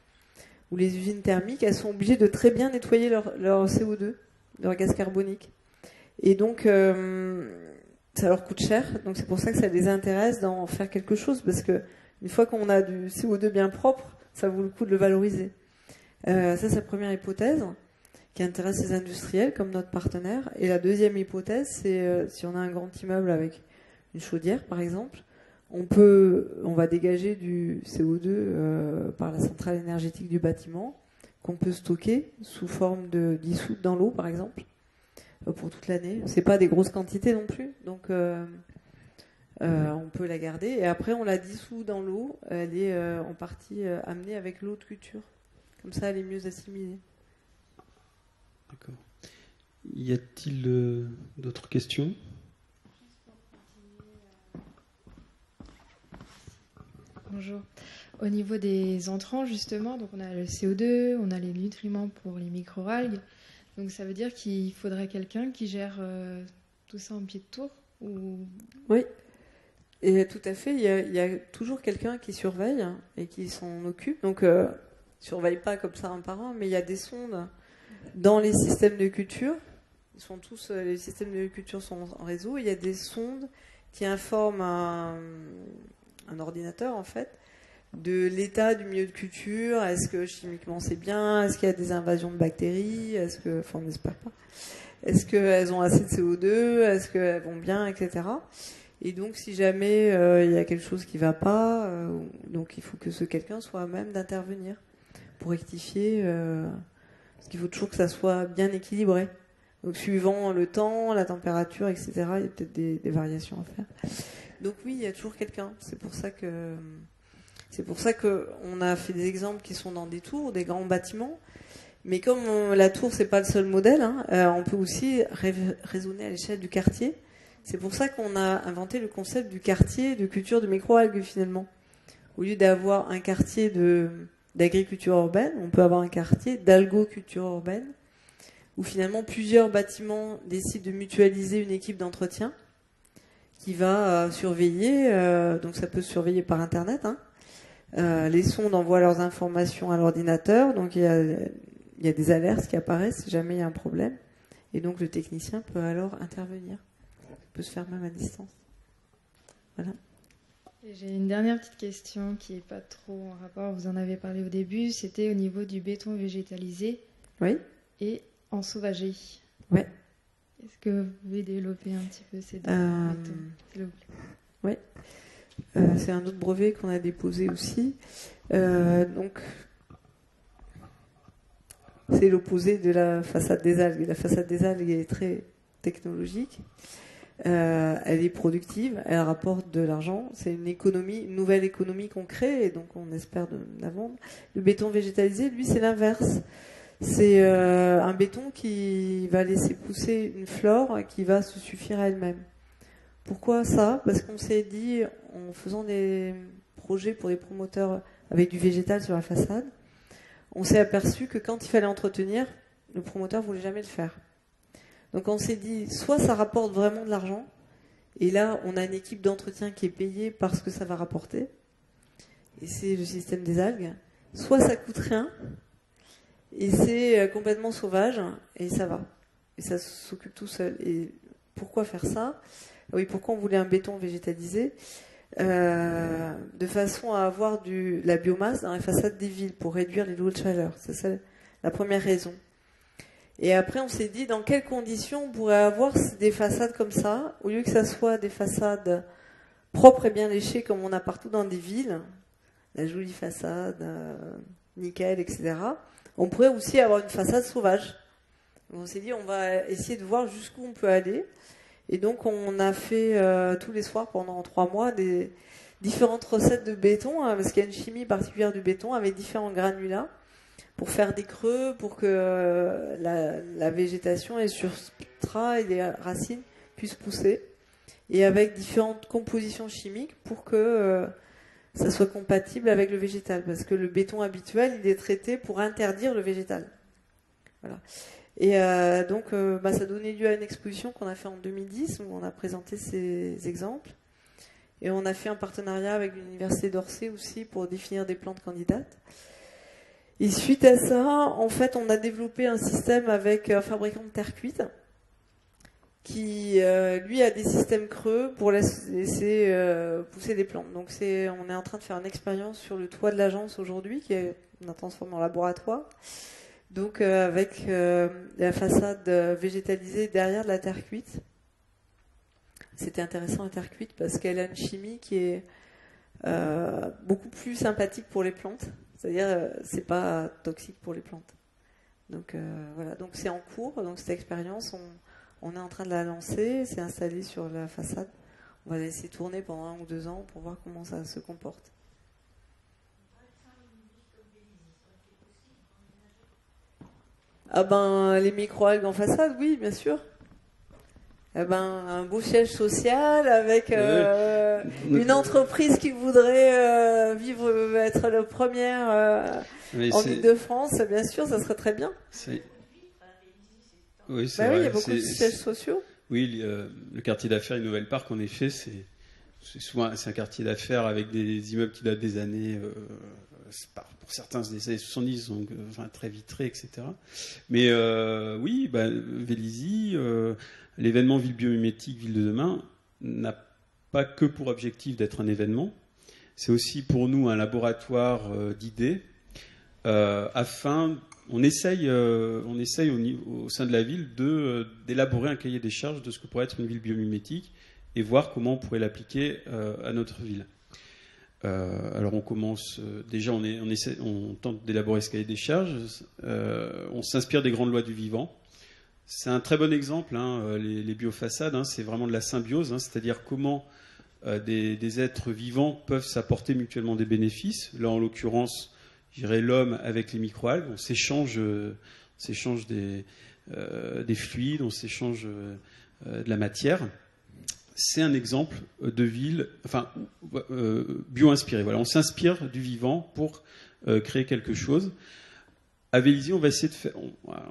ou les usines thermiques, elles sont obligées de très bien nettoyer leur CO2, leur gaz carbonique. Et donc ça leur coûte cher, donc c'est pour ça que ça les intéresse d'en faire quelque chose, parce que une fois qu'on a du CO2 bien propre, ça vaut le coup de le valoriser. Ça, c'est la première hypothèse qui intéresse les industriels comme notre partenaire. Et la deuxième hypothèse, c'est si on a un grand immeuble avec une chaudière, par exemple, on va dégager du CO2 par la centrale énergétique du bâtiment qu'on peut stocker sous forme de dissoute dans l'eau, par exemple, pour toute l'année. C'est pas des grosses quantités non plus, donc on peut la garder. Et après, on la dissout dans l'eau. Elle est en partie amenée avec l'eau de culture. Comme ça, elle est mieux assimilée. D'accord. Y a-t-il d'autres questions ? Bonjour. Au niveau des entrants, justement, donc on a le CO2, on a les nutriments pour les microalgues. Donc ça veut dire qu'il faudrait quelqu'un qui gère tout ça en pied de tour ou... Oui, et tout à fait. Il y a toujours quelqu'un qui surveille et qui s'en occupe. Donc, surveille pas comme ça un par un, mais il y a des sondes dans les systèmes de culture. Les systèmes de culture sont en réseau. Il y a des sondes qui informent un ordinateur, en fait, de l'état du milieu de culture. Est-ce que chimiquement c'est bien? Est-ce qu'il y a des invasions de bactéries? On n'espère pas. Est-ce qu'elles ont assez de CO2? Est-ce qu'elles vont bien, etc. Et donc, si jamais il y a quelque chose qui ne va pas, donc il faut que ce quelqu'un soit à même d'intervenir pour rectifier, parce qu'il faut toujours que ça soit bien équilibré. Donc, suivant le temps, la température, etc., il y a peut-être des variations à faire. Donc oui, il y a toujours quelqu'un. C'est pour ça que on a fait des exemples qui sont dans des tours, des grands bâtiments. Mais comme la tour, c'est pas le seul modèle, on peut aussi raisonner à l'échelle du quartier. C'est pour ça qu'on a inventé le concept du quartier de culture de microalgues, finalement. Au lieu d'avoir un quartier d'agriculture urbaine, on peut avoir un quartier d'algoculture urbaine, où finalement plusieurs bâtiments décident de mutualiser une équipe d'entretien qui va surveiller, donc ça peut se surveiller par Internet. Les sondes envoient leurs informations à l'ordinateur, donc il y a des alertes qui apparaissent si jamais il y a un problème. Et donc le technicien peut alors intervenir. Ça peut se faire même à distance. Voilà. Et j'ai une dernière petite question qui n'est pas trop en rapport, vous en avez parlé au début, c'était au niveau du béton végétalisé Oui. Et ensauvagé. Oui. Est-ce que vous pouvez développer un petit peu ces deux bétons, s'il vous plaît? Oui. C'est un autre brevet qu'on a déposé aussi. Donc, c'est l'opposé de la façade des algues. La façade des algues est très technologique. Elle est productive, elle rapporte de l'argent. C'est une nouvelle économie qu'on crée et donc on espère de la vendre. Le béton végétalisé, lui, c'est l'inverse. C'est un béton qui va laisser pousser une flore qui va se suffire à elle-même. Pourquoi ça? Parce qu'on s'est dit, en faisant des projets pour des promoteurs avec du végétal sur la façade, on s'est aperçu que quand il fallait entretenir, le promoteur ne voulait jamais le faire. Donc on s'est dit, soit ça rapporte vraiment de l'argent, et là on a une équipe d'entretien qui est payée parce que ça va rapporter, et c'est le système des algues, soit ça coûte rien, et c'est complètement sauvage, et ça va. Et ça s'occupe tout seul. Et pourquoi faire ça ? Oui, pourquoi on voulait un béton végétalisé ? De façon à avoir la biomasse dans les façades des villes pour réduire les lots de chaleur. C'est ça la première raison. Et après, on s'est dit dans quelles conditions on pourrait avoir des façades comme ça, au lieu que ça soit des façades propres et bien léchées comme on a partout dans des villes, la jolie façade, nickel, etc. On pourrait aussi avoir une façade sauvage. On s'est dit on va essayer de voir jusqu'où on peut aller. Et donc on a fait tous les soirs pendant 3 mois des différentes recettes de béton, hein, parce qu'il y a une chimie particulière du béton avec différents granulats pour faire des creux, pour que la végétation et sur substrat et les racines puissent pousser, et avec différentes compositions chimiques pour que ça soit compatible avec le végétal, parce que le béton habituel il est traité pour interdire le végétal. Voilà. Et donc, ça donnait lieu à une exposition qu'on a fait en 2010 où on a présenté ces exemples. Et on a fait un partenariat avec l'Université d'Orsay aussi pour définir des plantes candidates. Et suite à ça, en fait, on a développé un système avec un fabricant de terre cuite qui, lui, a des systèmes creux pour laisser pousser des plantes. Donc, on est en train de faire une expérience sur le toit de l'agence aujourd'hui, qu'on a transformé en laboratoire. Donc avec la façade végétalisée derrière de la terre cuite. C'était intéressant la terre cuite parce qu'elle a une chimie qui est beaucoup plus sympathique pour les plantes. C'est-à-dire c'est pas toxique pour les plantes. Donc voilà, donc c'est en cours. Donc cette expérience, on est en train de la lancer. C'est installé sur la façade. On va la laisser tourner pendant 1 ou 2 ans pour voir comment ça se comporte. Ah ben, les microalgues en façade, oui, bien sûr. Ah ben, un beau siège social avec une entreprise qui voudrait être la première en Île-de-France, bien sûr, ça serait très bien. Oui, c'est vrai. Oui, il y a beaucoup de sièges sociaux. Oui, le quartier d'affaires et Nouvelle Parc, en effet, c'est un quartier d'affaires avec des immeubles qui datent des années... pour certains des années 70, donc très vitrés, etc. Mais oui, Vélizy, l'événement Ville biomimétique, Ville de demain, n'a pas que pour objectif d'être un événement. C'est aussi pour nous un laboratoire d'idées. On essaye au sein de la ville d'élaborer un cahier des charges de ce que pourrait être une ville biomimétique et voir comment on pourrait l'appliquer à notre ville. Alors on commence déjà, on tente d'élaborer ce cahier des charges. On s'inspire des grandes lois du vivant. C'est un très bon exemple, les biofaçades. C'est vraiment de la symbiose, c'est-à-dire comment des êtres vivants peuvent s'apporter mutuellement des bénéfices. Là, en l'occurrence, je dirais l'homme avec les microalgues. On s'échange des fluides, on s'échange de la matière. C'est un exemple de ville, bio-inspiré. Voilà, on s'inspire du vivant pour créer quelque chose. À Vélizy, on va essayer de faire.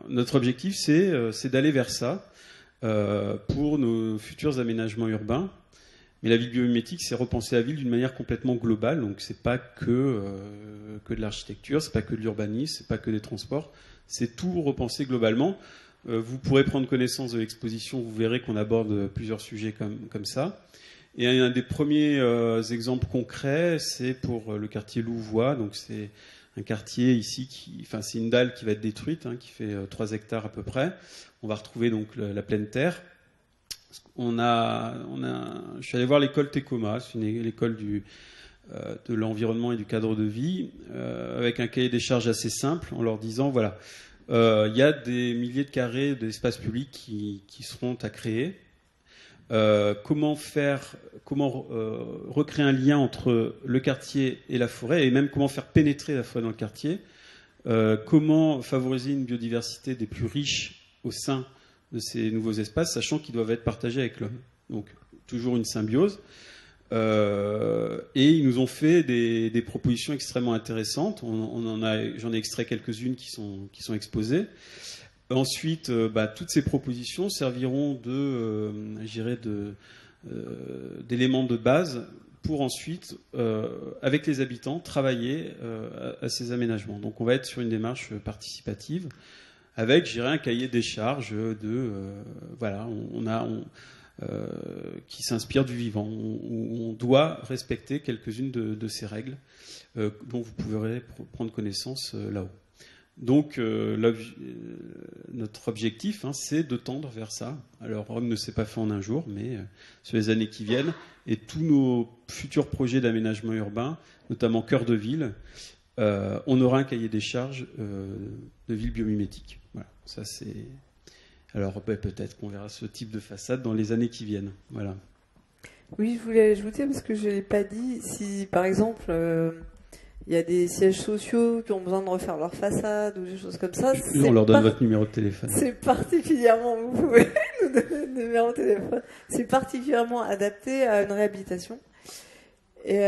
Notre objectif, c'est d'aller vers ça pour nos futurs aménagements urbains. Mais la ville biomimétique, c'est repenser la ville d'une manière complètement globale. Donc, c'est pas que de l'architecture, c'est pas que de l'urbanisme, c'est pas que des transports. C'est tout repenser globalement. Vous pourrez prendre connaissance de l'exposition, vous verrez qu'on aborde plusieurs sujets comme ça. Et un des premiers exemples concrets, c'est pour le quartier Louvois. Donc c'est un quartier ici, c'est une dalle qui va être détruite, qui fait 3 hectares à peu près. On va retrouver donc la pleine terre. Je suis allé voir l'école Tecoma, c'est l'école de l'environnement et du cadre de vie, avec un cahier des charges assez simple, en leur disant voilà. Il y a des milliers de carrés d'espaces publics qui seront à créer. Comment recréer un lien entre le quartier et la forêt, et même comment faire pénétrer la forêt dans le quartier. Comment favoriser une biodiversité des plus riches au sein de ces nouveaux espaces, sachant qu'ils doivent être partagés avec l'homme. Donc, toujours une symbiose. Et ils nous ont fait des propositions extrêmement intéressantes. J'en ai extrait quelques-unes qui sont exposées. Ensuite, toutes ces propositions serviront d'éléments de base pour ensuite, avec les habitants, travailler à ces aménagements. Donc on va être sur une démarche participative avec, je dirais, un cahier des charges qui s'inspire du vivant, où on doit respecter quelques-unes de ces règles dont vous pourrez prendre connaissance là-haut. Donc notre objectif, c'est de tendre vers ça. Alors Rome ne s'est pas fait en un jour, mais sur les années qui viennent, et tous nos futurs projets d'aménagement urbain, notamment cœur de ville, on aura un cahier des charges de ville biomimétique. Voilà, ça c'est. Alors peut-être qu'on verra ce type de façade dans les années qui viennent. Voilà. Oui, je voulais ajouter parce que je ne l'ai pas dit. Si par exemple il y a des sièges sociaux qui ont besoin de refaire leur façade ou des choses comme ça, on leur donne votre numéro de téléphone. C'est particulièrement, vous pouvez nous donner le numéro de téléphone. C'est particulièrement adapté à une réhabilitation. Et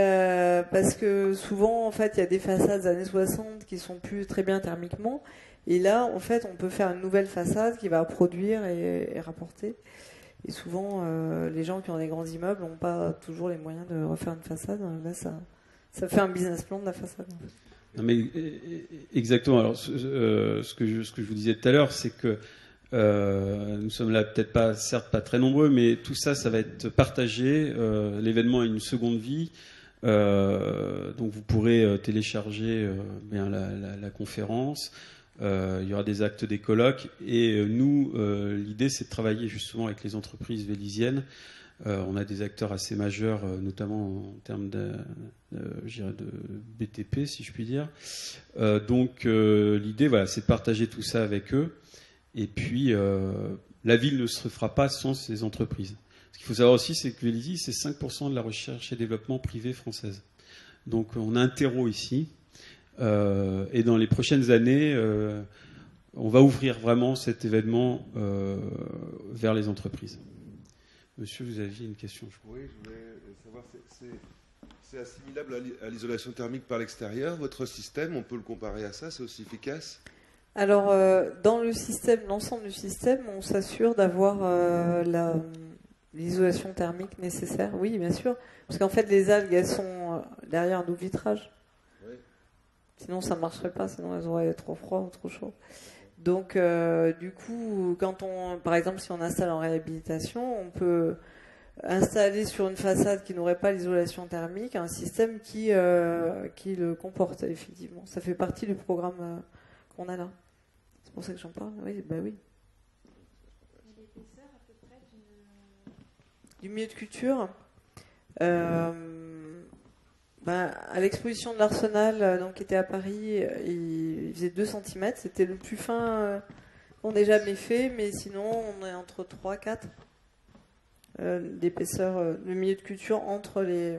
parce que souvent, en fait, il y a des façades des années 60 qui sont plus très bien thermiquement. Et là, en fait, on peut faire une nouvelle façade qui va produire et rapporter. Et souvent, les gens qui ont des grands immeubles n'ont pas toujours les moyens de refaire une façade. Là, ça fait un business plan de la façade. Non, mais exactement. Alors, ce que je vous disais tout à l'heure, c'est que nous sommes là peut-être certes pas très nombreux, mais tout ça, ça va être partagé. L'événement a une seconde vie. Donc vous pourrez télécharger la conférence. Il y aura des actes des colloques. Et nous, l'idée, c'est de travailler justement avec les entreprises vélisiennes. On a des acteurs assez majeurs, notamment en termes de BTP, si je puis dire. Donc l'idée, c'est de partager tout ça avec eux. Et puis, la ville ne se refera pas sans ces entreprises. Ce qu'il faut savoir aussi, c'est que Vélizy, c'est 5% de la recherche et développement privée française. Donc on a un terreau ici. Et dans les prochaines années, on va ouvrir vraiment cet événement vers les entreprises. Monsieur, vous aviez une question, je crois. Oui, je voulais savoir, c'est assimilable à l'isolation thermique par l'extérieur, votre système, on peut le comparer à ça, c'est aussi efficace? Alors, dans le système, l'ensemble du système, on s'assure d'avoir l'isolation thermique nécessaire. Oui, bien sûr, parce qu'en fait, les algues, elles sont derrière un double vitrage. Oui. Sinon, ça ne marcherait pas, sinon elles auraient trop froid ou trop chaud. Donc, du coup, par exemple, si on installe en réhabilitation, on peut installer sur une façade qui n'aurait pas l'isolation thermique un système qui le comporte, effectivement. Ça fait partie du programme qu'on a là. C'est pour ça que j'en parle. Oui, bah oui. L'épaisseur à peu près du milieu de culture. À l'exposition de l'Arsenal, qui était à Paris, il faisait 2 cm. C'était le plus fin qu'on ait jamais fait, mais sinon, on est entre 3 et 4 d'épaisseur, le milieu de culture entre les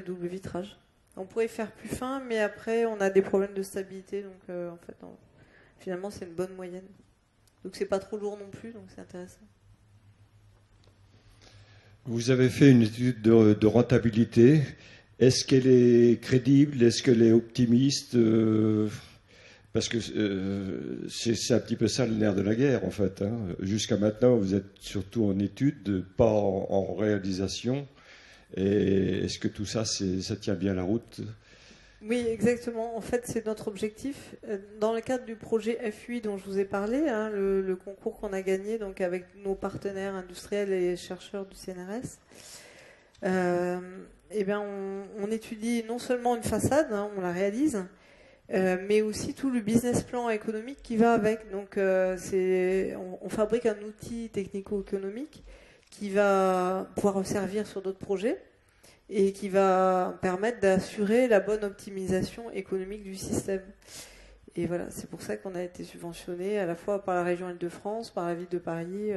doubles vitrages. On pourrait faire plus fin, mais après, on a des problèmes de stabilité. Donc, finalement, c'est une bonne moyenne. Donc, c'est pas trop lourd non plus, donc c'est intéressant. Vous avez fait une étude de rentabilité. Est-ce qu'elle est crédible? Est-ce qu'elle est optimiste? Parce que c'est un petit peu ça le nerf de la guerre, en fait. Jusqu'à maintenant, vous êtes surtout en étude, pas en réalisation. Et est-ce que tout ça, ça tient bien la route? Oui, exactement. En fait, c'est notre objectif. Dans le cadre du projet FUI dont je vous ai parlé, le concours qu'on a gagné donc avec nos partenaires industriels et chercheurs du CNRS, on étudie non seulement une façade, on la réalise, mais aussi tout le business plan économique qui va avec. Donc, on fabrique un outil technico-économique qui va pouvoir servir sur d'autres projets et qui va permettre d'assurer la bonne optimisation économique du système. Et voilà, c'est pour ça qu'on a été subventionné à la fois par la région Île-de-France, par la ville de Paris,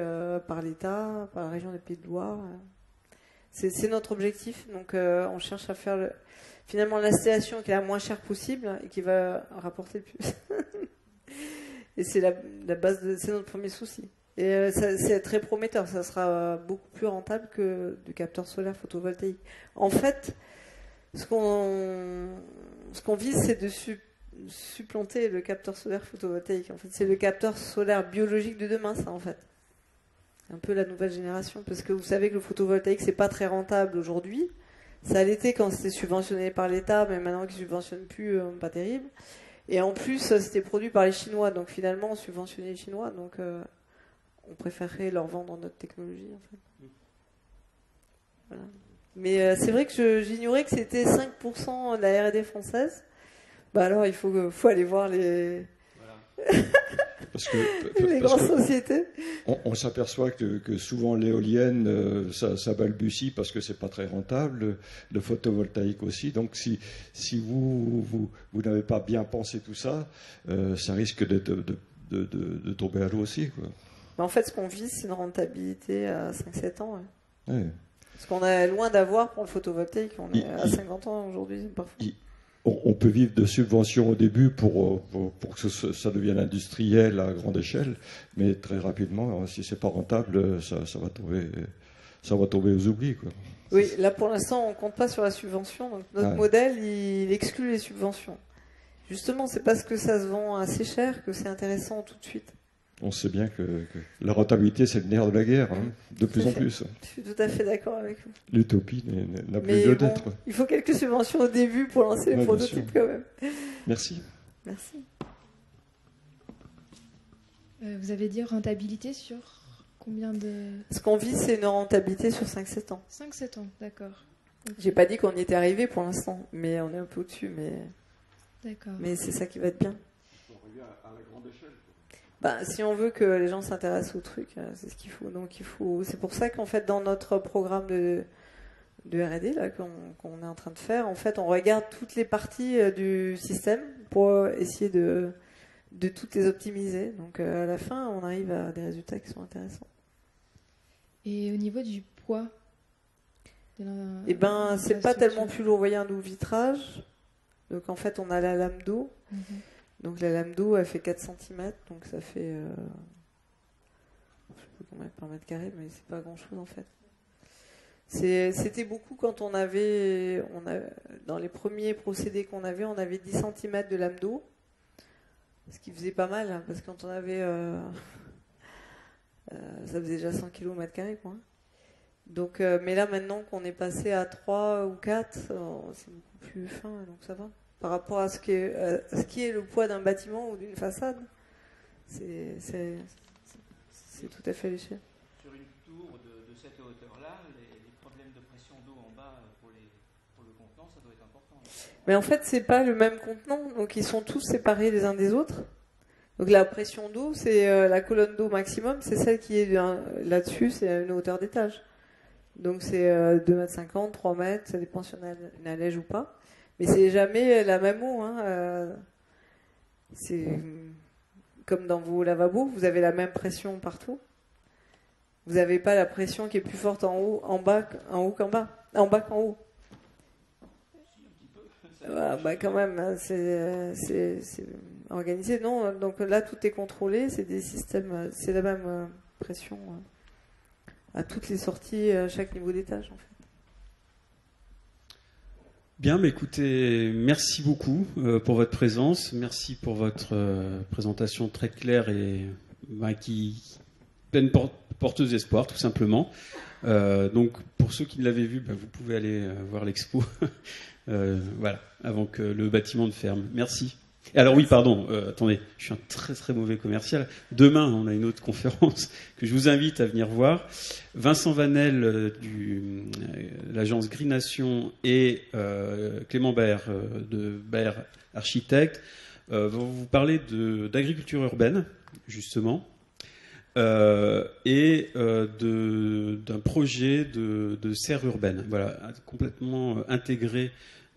par l'État, par la région des Pays de Loire. C'est notre objectif. Donc, on cherche à faire finalement l'installation qui est la moins chère possible et qui va rapporter le plus. Et c'est la base, c'est notre premier souci. Et c'est très prometteur, ça sera beaucoup plus rentable que du capteur solaire photovoltaïque. En fait, ce qu'on vise, c'est supplanter le capteur solaire photovoltaïque. En fait, c'est le capteur solaire biologique de demain, ça, en fait. Un peu la nouvelle génération, parce que vous savez que le photovoltaïque, c'est pas très rentable aujourd'hui. Ça l'était quand c'était subventionné par l'État, mais maintenant qu'ils ne subventionnent plus, pas terrible. Et en plus, c'était produit par les Chinois, donc finalement, on subventionnait les Chinois, donc on préférerait leur vendre notre technologie, en fait. Voilà. Mais c'est vrai que j'ignorais que c'était 5% de la R&D française. Bah alors, il faut aller voir les... Voilà. les grandes sociétés. On s'aperçoit que souvent l'éolienne, ça balbutie parce que c'est pas très rentable, le photovoltaïque aussi. Donc si vous n'avez pas bien pensé tout ça, ça risque de tomber à l'eau aussi, quoi. Mais en fait, ce qu'on vise, c'est une rentabilité à 5-7 ans. Ouais. Ouais. Parce qu'on est loin d'avoir pour le photovoltaïque. On est à 50 ans aujourd'hui, parfois. On peut vivre de subventions au début pour que ça devienne industriel à grande échelle, mais très rapidement, si c'est pas rentable, ça va tomber aux oublis, quoi. Oui, là pour l'instant, on compte pas sur la subvention. Donc notre modèle, il exclut les subventions. Justement, c'est parce que ça se vend assez cher que c'est intéressant tout de suite. On sait bien que la rentabilité, c'est le nerf de la guerre, hein, de plus en plus. Je suis tout à fait d'accord avec vous. L'utopie n'a plus lieu d'être. Il faut quelques subventions au début pour lancer les prototypes quand même. Merci. Merci. Vous avez dit rentabilité sur combien de... Ce qu'on vise, c'est une rentabilité sur 5-7 ans. 5-7 ans, d'accord. Okay. J'ai pas dit qu'on y était arrivé pour l'instant, mais on est un peu au-dessus. D'accord. Mais c'est ça qui va être bien. On revient à la grande échelle. Bah, si on veut que les gens s'intéressent au truc, c'est ce qu'il faut. Donc c'est pour ça qu'en fait dans notre programme de R&D là qu'on est en train de faire, en fait on regarde toutes les parties du système pour essayer de toutes les optimiser. Donc à la fin on arrive à des résultats qui sont intéressants. Et au niveau du poids Eh ben c'est pas tellement plus lourd. Vous voyez un double vitrage. Donc en fait on a la lame d'eau. Donc la lame d'eau, elle fait 4 cm, donc ça fait... je sais plus combien par mètre carré, mais c'est pas grand-chose en fait. C'était beaucoup quand on avait... dans les premiers procédés qu'on avait, on avait 10 cm de lame d'eau, ce qui faisait pas mal, hein, parce que quand on avait... ça faisait déjà 100 kg au mètre carré, quoi. Donc, mais là maintenant qu'on est passé à 3 ou 4, c'est beaucoup plus fin, donc ça va. Par rapport à ce qui est le poids d'un bâtiment ou d'une façade, c'est tout à fait léger. Sur une tour de cette hauteur-là, les problèmes de pression d'eau en bas pour le contenant, ça doit être important. Mais en fait, c'est pas le même contenant, donc ils sont tous séparés les uns des autres. Donc la pression d'eau, c'est la colonne d'eau maximum, c'est celle qui est là-dessus, c'est une hauteur d'étage. Donc c'est 2,50 m, 3 mètres, ça dépend si on a une allège ou pas. Mais c'est jamais la même eau. Hein. C'est comme dans vos lavabos, vous avez la même pression partout. Vous n'avez pas la pression qui est plus forte en haut, en bas qu'en bas, en bas qu'en haut. Bah quand même, hein, c'est organisé. Non, donc là tout est contrôlé, c'est des systèmes, c'est la même pression à toutes les sorties, à chaque niveau d'étage en fait. Bien, mais écoutez, merci beaucoup pour votre présence, merci pour votre présentation très claire et qui pleine porteuse d'espoir, tout simplement. Donc, pour ceux qui l'avaient vu, vous pouvez aller voir l'expo, voilà, avant que le bâtiment ne ferme. Merci. Alors oui, pardon, attendez, je suis un très très mauvais commercial. Demain, on a une autre conférence que je vous invite à venir voir. Vincent Vanel de l'agence Greenation et Clément Baer de Baer Architecte vont vous parler d'agriculture urbaine, justement, et d'un projet de serre urbaine, voilà, complètement intégré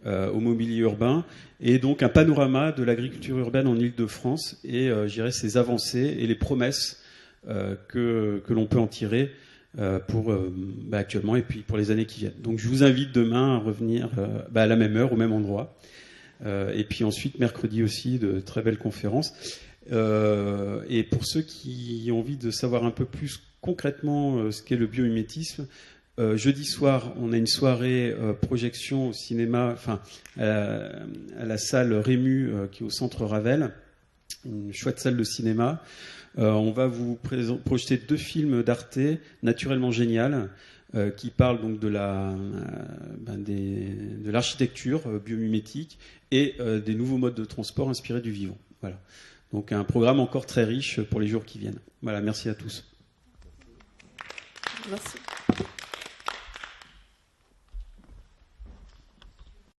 au mobilier urbain, et donc un panorama de l'agriculture urbaine en Île-de-France et je dirais ses avancées et les promesses que l'on peut en tirer pour actuellement et puis pour les années qui viennent. Donc je vous invite demain à revenir à la même heure, au même endroit, et puis ensuite mercredi aussi de très belles conférences. Et pour ceux qui ont envie de savoir un peu plus concrètement ce qu'est le biomimétisme, Jeudi soir, on a une soirée projection au cinéma, enfin à la salle Rému qui est au centre Ravel, une chouette salle de cinéma. On va vous projeter 2 films d'Arte naturellement génial qui parlent donc de l'architecture biomimétique et des nouveaux modes de transport inspirés du vivant. Voilà. Donc un programme encore très riche pour les jours qui viennent. Voilà, merci à tous. Merci.